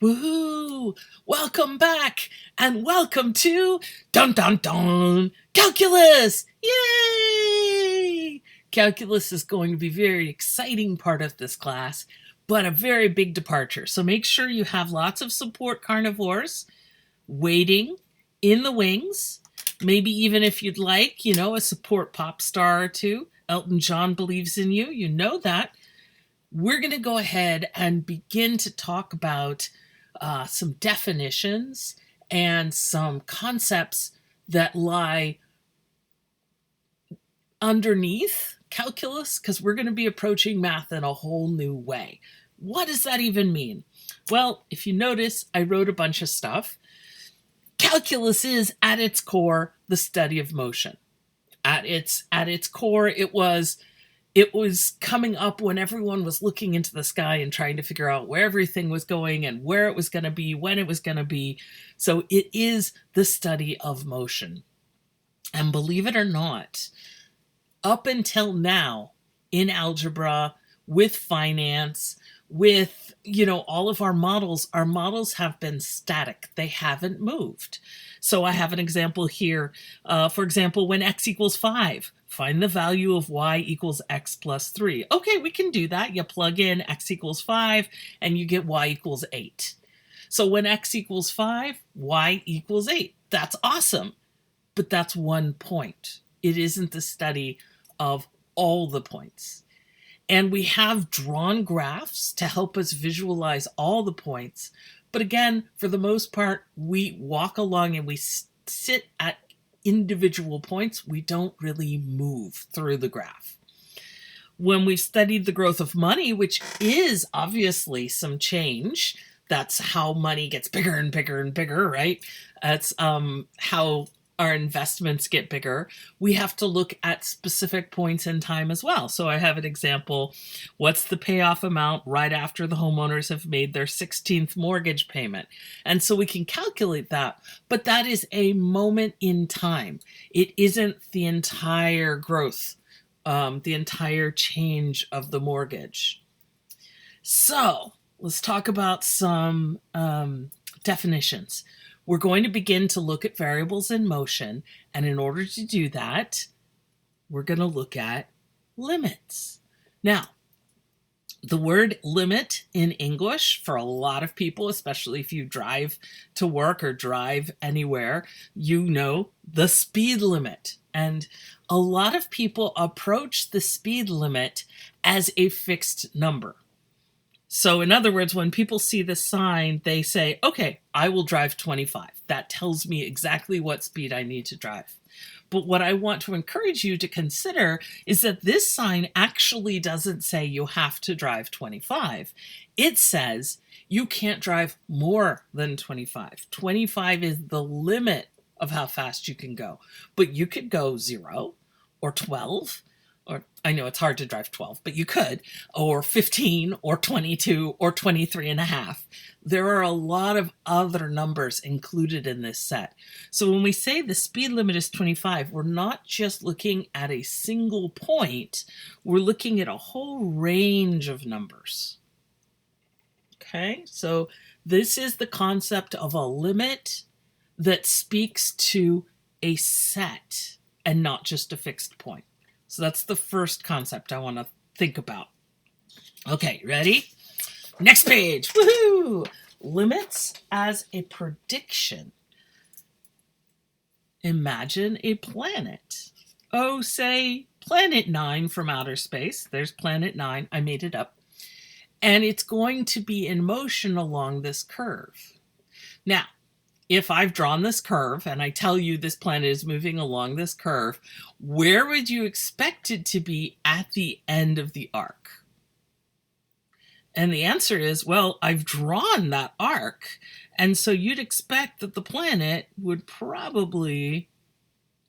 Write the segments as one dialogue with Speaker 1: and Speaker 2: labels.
Speaker 1: Woohoo! Welcome back and welcome to Dun Dun Dun Calculus! Yay! Calculus is going to be a very exciting part of this class, but a very big departure. So make sure you have lots of support carnivores waiting in the wings. Maybe even if you'd like, a support pop star or two. Elton John believes in you. You know that. We're going to go ahead and begin to talk about some definitions and some concepts that lie underneath calculus, because we're going to be approaching math in a whole new way. What does that even mean? Well, if you notice, I wrote a bunch of stuff. Calculus is, at its core, the study of motion. At its core, it was coming up when everyone was looking into the sky and trying to figure out where everything was going and where it was going to be, when it was going to be. So it is the study of motion. And believe it or not, up until now in algebra, with finance, with all of our models have been static. They haven't moved. So I have an example here. For example, when x equals 5, find the value of y equals x plus 3. Okay, we can do that. You plug in x equals 5 and you get y equals 8. So when x equals 5, y equals 8. That's awesome. But that's one point. It isn't the study of all the points. And we have drawn graphs to help us visualize all the points. But again, for the most part, we walk along and we sit at individual points. We don't really move through the graph. When we've studied the growth of money, which is obviously some change, that's how money gets bigger and bigger and bigger, right? That's how our investments get bigger. We have to look at specific points in time as well. So I have an example. What's the payoff amount right after the homeowners have made their 16th mortgage payment? And so we can calculate that, but that is a moment in time. It isn't the entire growth, the entire change of the mortgage. So let's talk about some definitions. We're going to begin to look at variables in motion, and in order to do that, we're going to look at limits. Now, the word limit in English, for a lot of people, especially if you drive to work or drive anywhere, the speed limit. And a lot of people approach the speed limit as a fixed number. So in other words, when people see the sign, they say, okay, I will drive 25. That tells me exactly what speed I need to drive. But what I want to encourage you to consider is that this sign actually doesn't say you have to drive 25. It says you can't drive more than 25. 25 is the limit of how fast you can go. But you could go 0 or 12. Or I know it's hard to drive 12, but you could, or 15 or 22 or 23 and a half. There are a lot of other numbers included in this set. So when we say the speed limit is 25, we're not just looking at a single point, we're looking at a whole range of numbers. Okay, so this is the concept of a limit that speaks to a set and not just a fixed point. So that's the first concept I want to think about. Okay, ready? Next page. Woohoo! Limits as a prediction. Imagine a planet. Oh, say Planet 9 from outer space. There's Planet 9. I made it up. And it's going to be in motion along this curve. Now, if I've drawn this curve and I tell you this planet is moving along this curve, where would you expect it to be at the end of the arc? And the answer is, well, I've drawn that arc. And so you'd expect that the planet would probably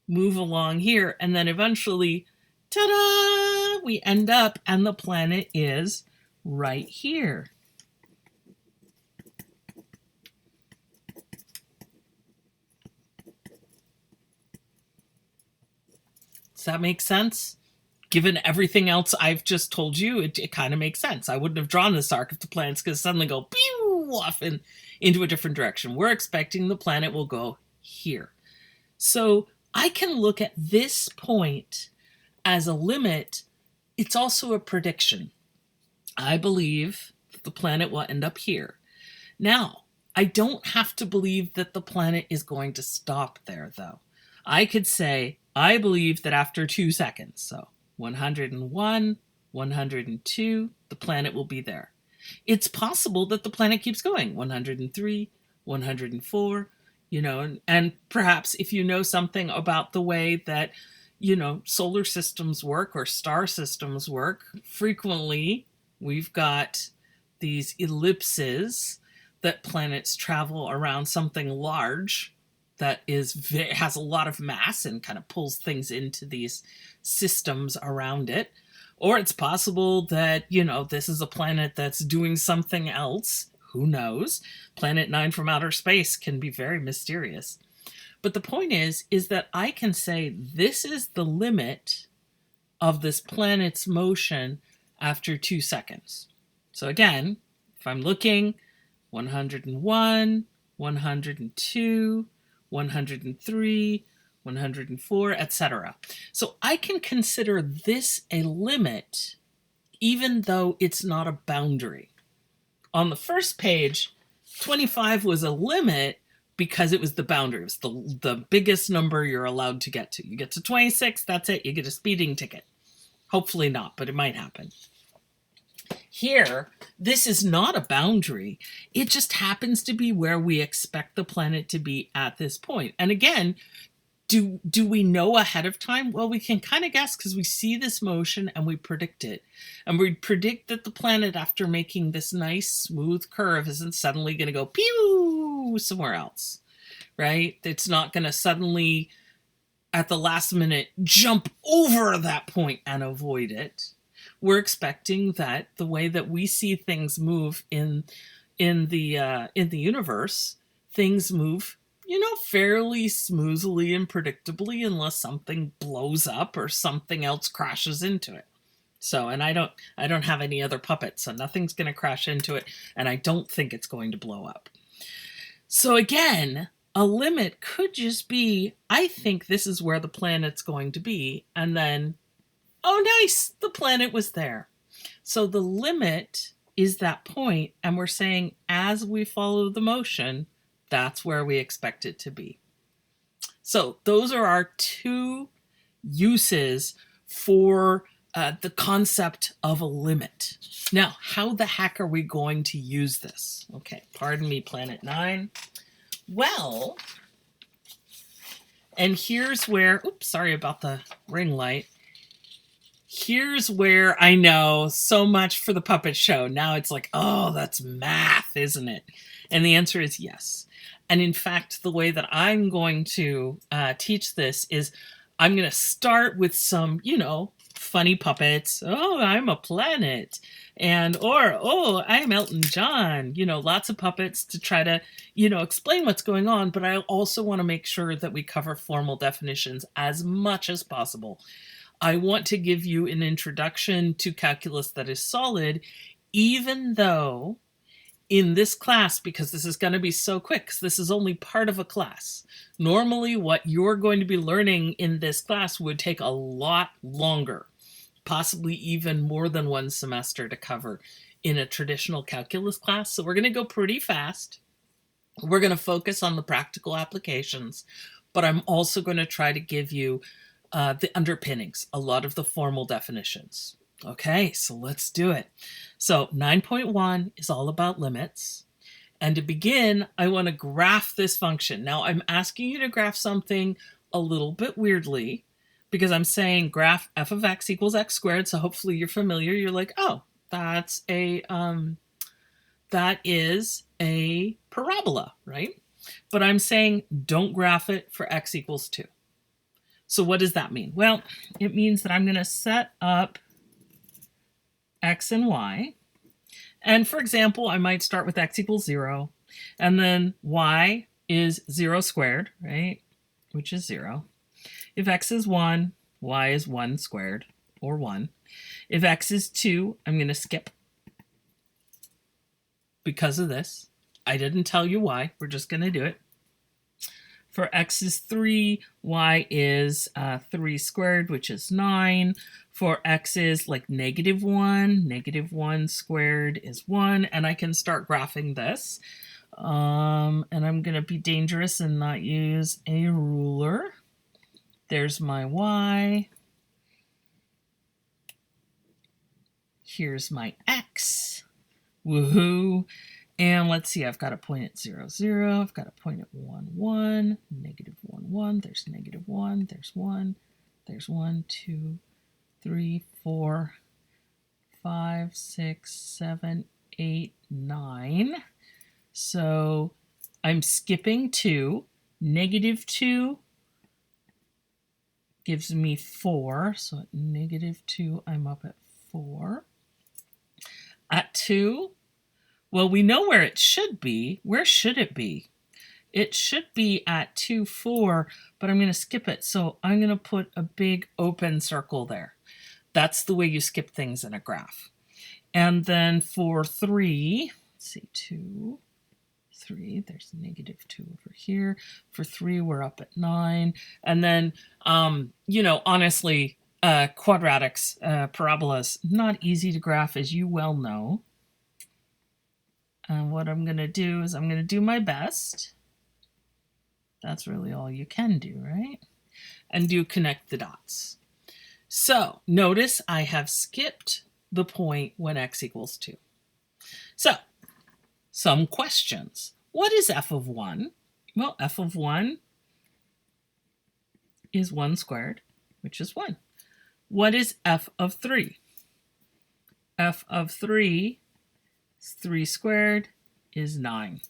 Speaker 1: move along here. And then eventually, ta-da, we end up and the planet is right here. Does that make sense? Given everything else I've just told you, it kind of makes sense. I wouldn't have drawn this arc if the planet's going to suddenly go, pew, off into a different direction. We're expecting the planet will go here. So I can look at this point as a limit. It's also a prediction. I believe that the planet will end up here. Now, I don't have to believe that the planet is going to stop there, though. I could say, I believe that after 2 seconds, so 101, 102, the planet will be there. It's possible that the planet keeps going, 103, 104, and perhaps if you know something about the way that, solar systems work or star systems work, frequently we've got these ellipses that planets travel around something large that has a lot of mass and kind of pulls things into these systems around it. Or it's possible that, this is a planet that's doing something else. Who knows? Planet 9 from outer space can be very mysterious. But the point is that I can say this is the limit of this planet's motion after 2 seconds. So again, if I'm looking 101, 102, 103, 104, etc. So I can consider this a limit even though it's not a boundary. On the first page, 25 was a limit because it was the boundary. It was the biggest number you're allowed to get to. You get to 26, that's it. You get a speeding ticket. Hopefully not, but it might happen. Here, this is not a boundary. It just happens to be where we expect the planet to be at this point. And again, do we know ahead of time? Well, we can kind of guess because we see this motion and we predict it. And we predict that the planet, after making this nice smooth curve, isn't suddenly going to go pew somewhere else, right? It's not going to suddenly, at the last minute, jump over that point and avoid it. We're expecting that the way that we see things move in the universe, things move, fairly smoothly and predictably, unless something blows up or something else crashes into it. So, and I don't have any other puppets, so nothing's going to crash into it, and I don't think it's going to blow up. So again, a limit could just be, I think this is where the planet's going to be, and then, oh nice, the planet was there. So the limit is that point, and we're saying as we follow the motion, that's where we expect it to be. So those are our two uses for the concept of a limit. Now, how the heck are we going to use this? Okay, pardon me, Planet 9. Well, and here's where, oops, sorry about the ring light. Here's where I know so much for the puppet show. Now it's like, oh, that's math, isn't it? And the answer is yes. And in fact, the way that I'm going to teach this is I'm going to start with some, funny puppets. Oh, I'm a planet. Oh, I'm Elton John. Lots of puppets to try to, explain what's going on. But I also want to make sure that we cover formal definitions as much as possible. I want to give you an introduction to calculus that is solid, even though in this class, because this is going to be so quick, because this is only part of a class. Normally, what you're going to be learning in this class would take a lot longer, possibly even more than one semester to cover in a traditional calculus class. So we're going to go pretty fast. We're going to focus on the practical applications, but I'm also going to try to give you the underpinnings, a lot of the formal definitions. Okay, so let's do it. So 9.1 is all about limits. And to begin, I want to graph this function. Now I'm asking you to graph something a little bit weirdly because I'm saying graph f of x equals x squared. So hopefully you're familiar. You're like, oh, that is a parabola, right? But I'm saying don't graph it for x equals 2. So what does that mean? Well, it means that I'm going to set up x and y. And for example, I might start with x equals 0. And then y is 0 squared, right? Which is 0. If x is 1, y is 1 squared, or 1. If x is 2, I'm going to skip because of this. I didn't tell you why. We're just going to do it. For x is 3, y is 3 squared, which is 9. For x is like -1, -1 squared is 1. And I can start graphing this. And I'm going to be dangerous and not use a ruler. There's my y. Here's my x. Woohoo. And let's see, I've got a point at 0, 0. I've got a point at 1, 1. -1, 1. There's -1. There's 1. There's 1, 2, 3, 4, 5, 6, 7, 8, 9. So I'm skipping 2. -2 gives me 4. So at -2, I'm up at 4. At 2, well, we know where it should be. Where should it be? It should be at 2, 4, but I'm going to skip it. So I'm going to put a big open circle there. That's the way you skip things in a graph. And then for 3, let's see, 2, 3, there's -2 over here. For 3, we're up at 9. And then, honestly, quadratics, parabolas, not easy to graph, as you well know. And what I'm going to do is I'm going to do my best. That's really all you can do, right? And do connect the dots. So notice I have skipped the point when x equals 2. So some questions. What is f of 1? Well, f of 1 is 1 squared, which is 1. What is f of 3? F of 3 is 3 squared is 9.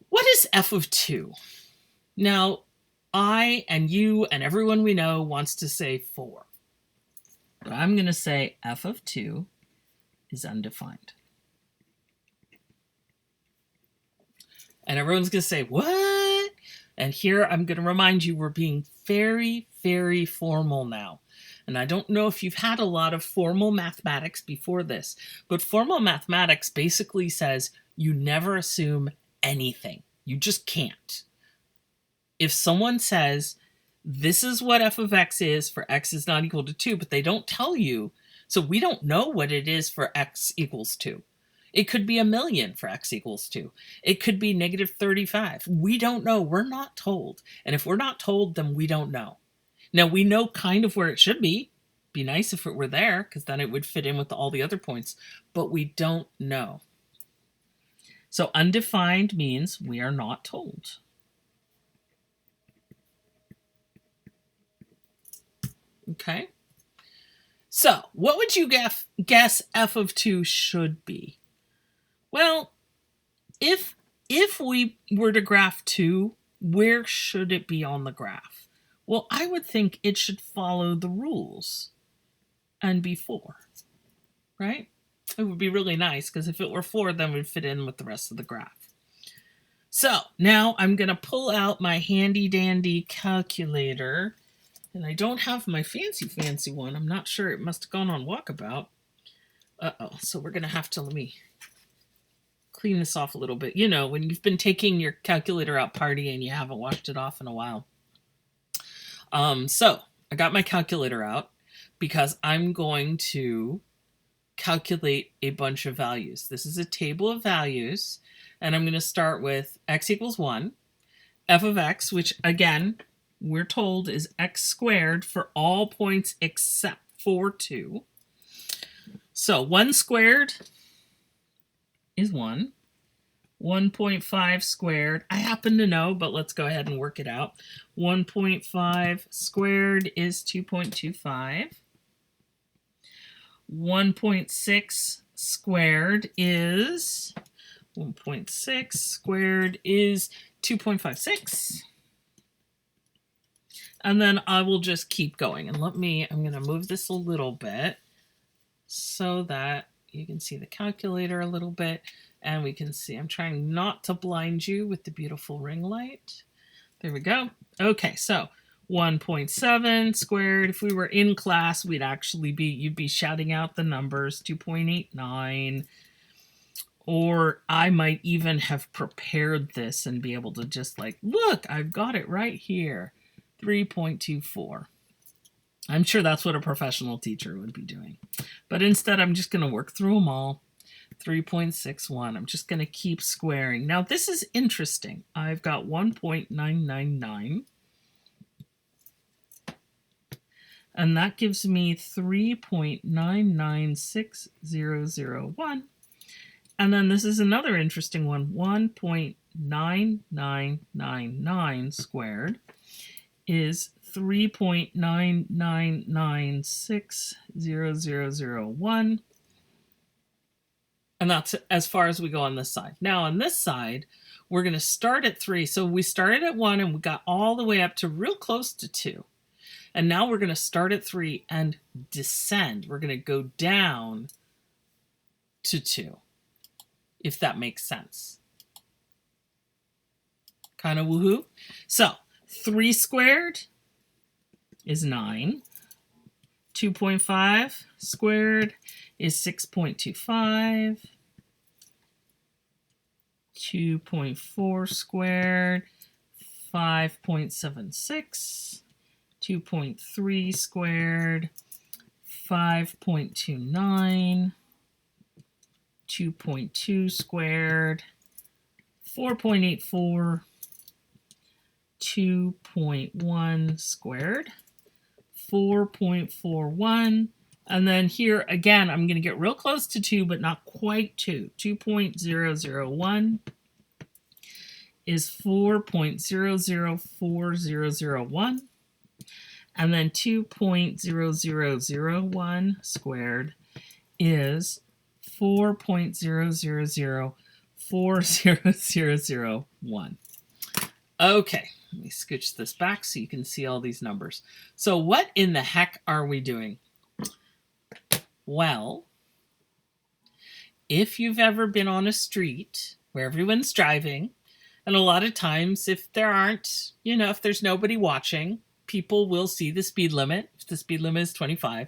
Speaker 1: What is f of 2? Now, I and you and everyone we know wants to say 4. But I'm going to say f of 2 is undefined. And everyone's going to say, what? And here I'm going to remind you we're being very, very formal now. And I don't know if you've had a lot of formal mathematics before this, but formal mathematics basically says you never assume anything. You just can't. If someone says, this is what f of x is for x is not equal to 2, but they don't tell you, so we don't know what it is for x equals 2. It could be 1,000,000 for x equals 2. It could be -35. We don't know. We're not told. And if we're not told, then we don't know. Now, we know kind of where it should be. Be nice if it were there, because then it would fit in with all the other points. But we don't know. So undefined means we are not told. Okay? So what would you guess f of 2 should be? Well, if we were to graph 2, where should it be on the graph? Well, I would think it should follow the rules and be 4, right? It would be really nice, because if it were 4, then it would fit in with the rest of the graph. So now I'm going to pull out my handy dandy calculator, and I don't have my fancy one. I'm not sure. It must have gone on walkabout. So we're going to have to, let me clean this off a little bit. You know, when you've been taking your calculator out partying and you haven't washed it off in a while. So I got my calculator out because I'm going to calculate a bunch of values. This is a table of values, and I'm going to start with x equals 1, f of x, which again, we're told is x squared for all points except for 2. So 1 squared is 1. 1.5 squared, I happen to know, but let's go ahead and work it out. 1.5 squared is 2.25. 1.6 squared is 1.6 squared is 2.56. And then I will just keep going. And I'm going to move this a little bit so that you can see the calculator a little bit. And we can see, I'm trying not to blind you with the beautiful ring light. There we go. Okay, so 1.7 squared. If we were in class, you'd be shouting out the numbers. 2.89. Or I might even have prepared this and be able to just like, look, I've got it right here, 3.24. I'm sure that's what a professional teacher would be doing. But instead, I'm just going to work through them all. 3.61. I'm just going to keep squaring. Now, this is interesting. I've got 1.999. And that gives me 3.996001. And then this is another interesting one. 1.9999 squared is 3.99960001. And that's as far as we go on this side. Now on this side, we're going to start at 3. So we started at 1 and we got all the way up to real close to 2. And now we're going to start at 3 and descend. We're going to go down to 2, if that makes sense. Kind of woohoo. So 3 squared is 9. 2.5 squared is 6.25. 2.4 squared, 5.76. 2.3 squared, 5.29. 2.2 squared, 4.84. 2.1 squared, 4.41. And then here again, I'm going to get real close to 2, but not quite 2. 2.001 is 4.004001. And then 2.0001 squared is 4.004001. Okay, let me scooch this back so you can see all these numbers. So what in the heck are we doing? Well, if you've ever been on a street where everyone's driving, and a lot of times if there aren't, if there's nobody watching, people will see the speed limit. If the speed limit is 25,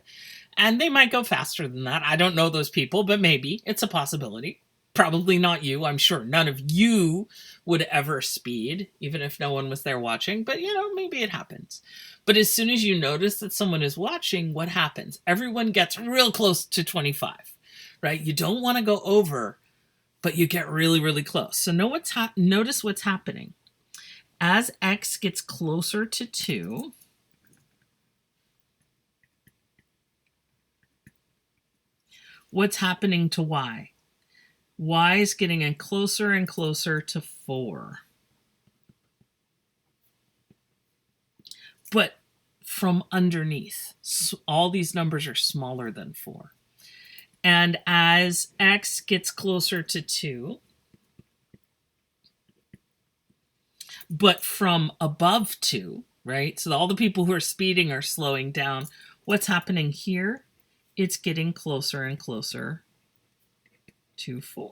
Speaker 1: and they might go faster than that. I don't know those people, but maybe it's a possibility. Probably not you. I'm sure none of you would ever speed, even if no one was there watching. But, maybe it happens. But as soon as you notice that someone is watching, what happens? Everyone gets real close to 25, right? You don't want to go over, but you get really, really close. So notice what's happening. As x gets closer to 2, what's happening to y? Y is getting closer and closer to 4. But from underneath, so all these numbers are smaller than 4. And as x gets closer to 2, but from above 2, right? So all the people who are speeding are slowing down. What's happening here? It's getting closer and closer to 4.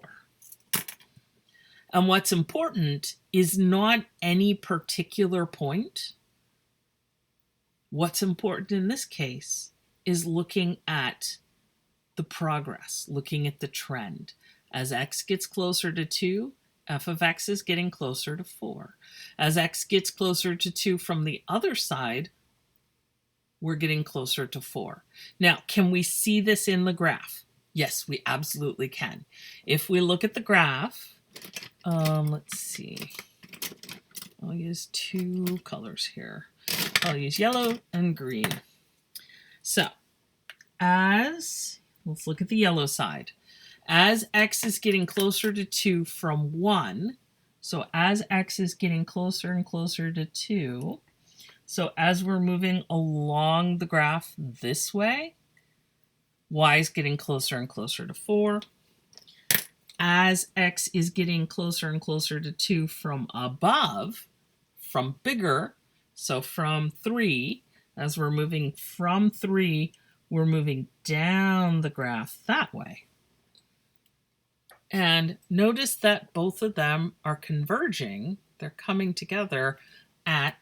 Speaker 1: And what's important is not any particular point. What's important in this case is looking at the progress, looking at the trend. As x gets closer to 2, f of x is getting closer to 4. As x gets closer to 2 from the other side, we're getting closer to 4. Now, can we see this in the graph? Yes, we absolutely can. If we look at the graph, let's see. I'll use 2 colors here. I'll use yellow and green. So, let's look at the yellow side. As x is getting closer to 2 from 1, so as x is getting closer and closer to 2, so as we're moving along the graph this way, y is getting closer and closer to 4. As x is getting closer and closer to 2 from above, from bigger, so from 3, as we're moving from 3, we're moving down the graph that way. And notice that both of them are converging. They're coming together at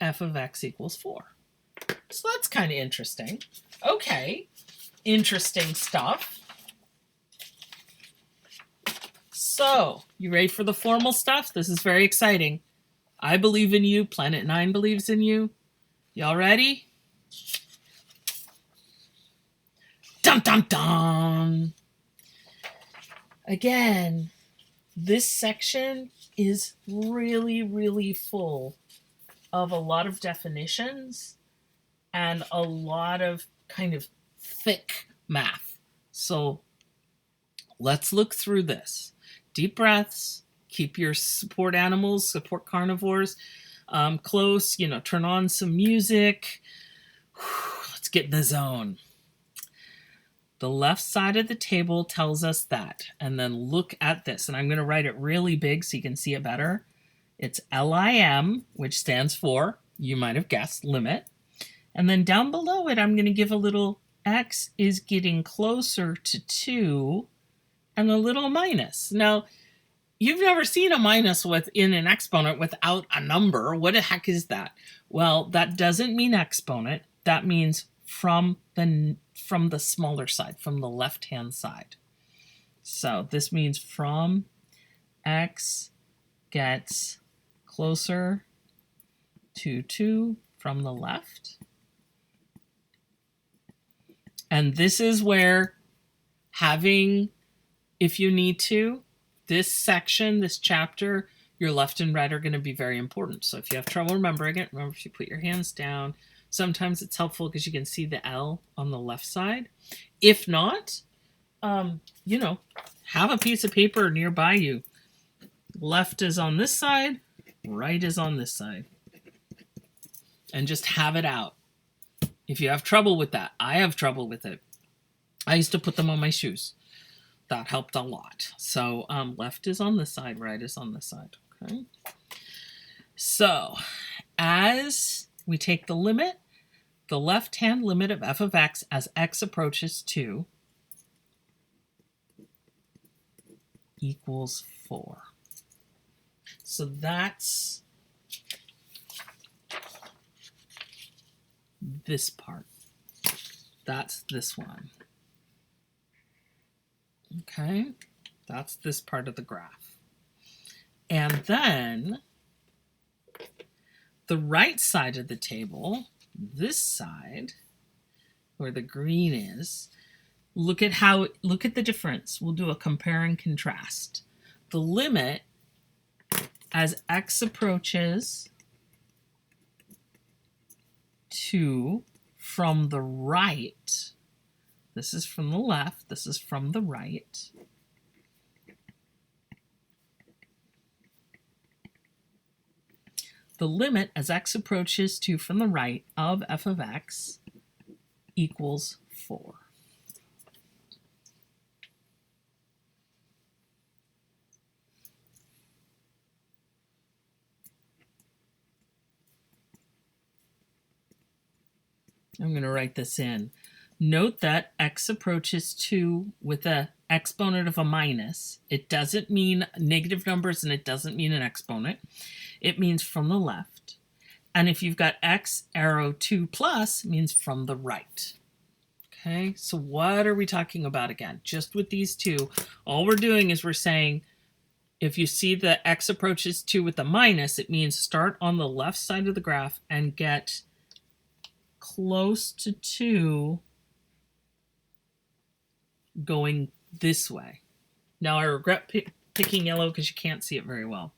Speaker 1: f of x equals 4. So that's kind of interesting. Okay, interesting stuff. So, you ready for the formal stuff? This is very exciting. I believe in you. Planet 9 believes in you. Y'all ready? Dun dun dun! Again, this section is really, really full of a lot of definitions and a lot of kind of thick math. So let's look through this. Deep breaths. Keep your support animals, support carnivores close. Turn on some music. Let's get in the zone. The left side of the table tells us that. And then look at this. And I'm going to write it really big so you can see it better. It's LIM, which stands for, you might have guessed, limit. And then down below it, I'm going to give a little x is getting closer to 2 and a little minus. Now, you've never seen a minus in an exponent without a number. What the heck is that? Well, that doesn't mean exponent. That means from the smaller side, from the left-hand side. So this means from x gets closer to 2 from the left. And this is where having, if you need to, this section, this chapter, your left and right are going to be very important. So if you have trouble remembering it, remember if you put your hands down, sometimes it's helpful because you can see the L on the left side. If not, have a piece of paper nearby you. Left is on this side, right is on this side. And just have it out. If you have trouble with that, I have trouble with it. I used to put them on my shoes. That helped a lot. So left is on this side, right is on this side. Okay. So as we take the limit, the left-hand limit of f of x as x approaches 2 equals 4. So that's this part. That's this one. Okay, that's this part of the graph. And then the right side of the table, this side, where the green is, look at the difference. We'll do a compare and contrast. The limit as x approaches 2 from the right, this is from the left, this is from the right. The limit as x approaches 2 from the right of f of x equals 4. I'm going to write this in. Note that x approaches 2 with an exponent of a minus. It doesn't mean negative numbers and it doesn't mean an exponent. It means from the left. And if you've got x arrow 2 plus, it means from the right. Okay, so what are we talking about again? Just with these two, all we're doing is we're saying if you see the x approaches 2 with a minus, it means start on the left side of the graph and get close to 2 going this way. Now I regret picking yellow because you can't see it very well.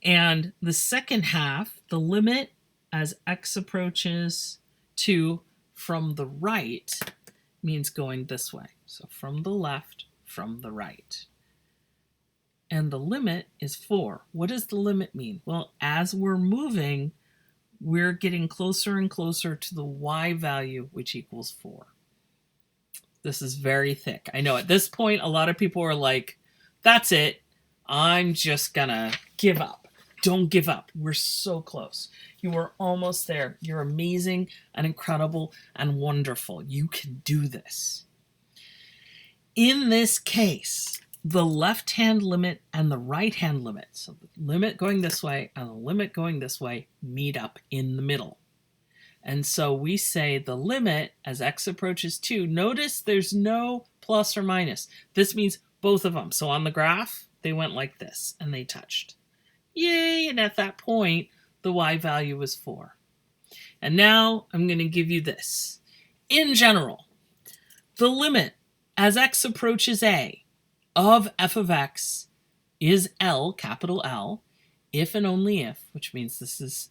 Speaker 1: And the second half, the limit as x approaches 2 from the right means going this way. So from the left, from the right. And the limit is 4. What does the limit mean? Well, as we're moving, we're getting closer and closer to the y value, which equals 4. This is very thick. I know at this point, a lot of people are like, that's it. I'm just gonna give up. Don't give up. We're so close. You are almost there. You're amazing and incredible and wonderful. You can do this. In this case, the left-hand limit and the right-hand limit, so the limit going this way and the limit going this way, meet up in the middle. And so we say the limit as x approaches 2, notice there's no plus or minus. This means both of them. So on the graph, they went like this and they touched. Yay, and at that point, the y value was 4. And now I'm going to give you this. In general, the limit as x approaches a of f of x is L, capital L, if and only if, which means this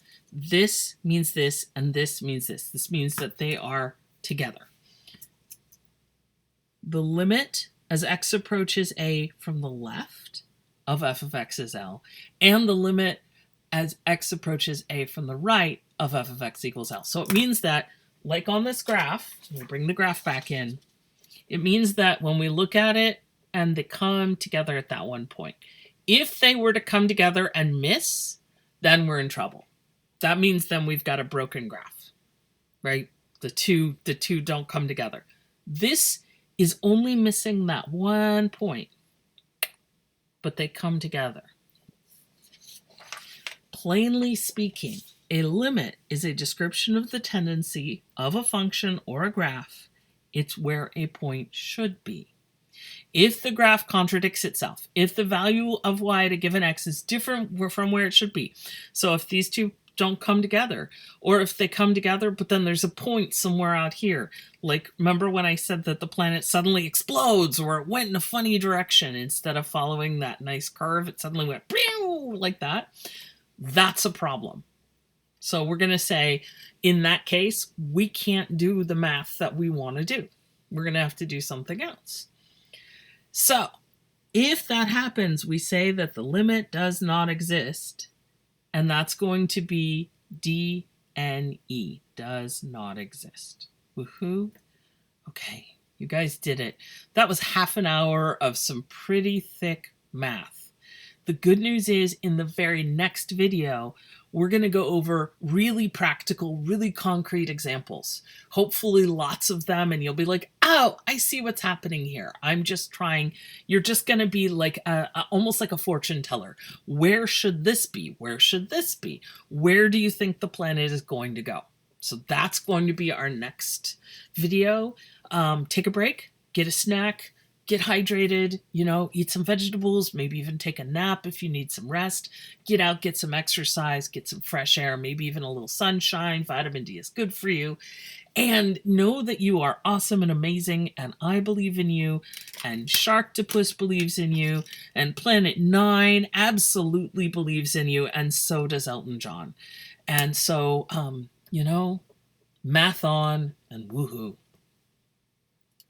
Speaker 1: means this, and this means this. This means that they are together. The limit as x approaches a from the left of f of x is L, and the limit as x approaches a from the right of f of x equals L. So it means that, like on this graph, we'll bring the graph back in, it means that when we look at it and they come together at that one point, if they were to come together and miss, then we're in trouble. That means then we've got a broken graph, right? The two don't come together. This is only missing that one point, but they come together. Plainly speaking, a limit is a description of the tendency of a function or a graph. It's where a point should be. If the graph contradicts itself, if the value of y at a given x is different from where it should be, so if these two don't come together, or if they come together but then there's a point somewhere out here, like remember when I said that the planet suddenly explodes or it went in a funny direction, instead of following that nice curve, it suddenly went like that, that's a problem. So we're going to say, in that case, we can't do the math that we want to do. We're going to have to do something else. So if that happens, we say that the limit does not exist, and that's going to be DNE, does not exist. Woohoo. Okay, you guys did it. That was half an hour of some pretty thick math. The good news is, in the very next video, we're going to go over really practical, really concrete examples. Hopefully lots of them, and you'll be like, oh, I see what's happening here. I'm just trying. You're just going to be like almost like a fortune teller. Where should this be? Where should this be? Where do you think the planet is going to go? So that's going to be our next video. Take a break, get a snack, get hydrated, eat some vegetables, maybe even take a nap if you need some rest. Get out, get some exercise, get some fresh air, maybe even a little sunshine. Vitamin D is good for you. And know that you are awesome and amazing, and I believe in you, and Sharktopus believes in you, and Planet 9 absolutely believes in you, and so does Elton John. And so, math on and woohoo.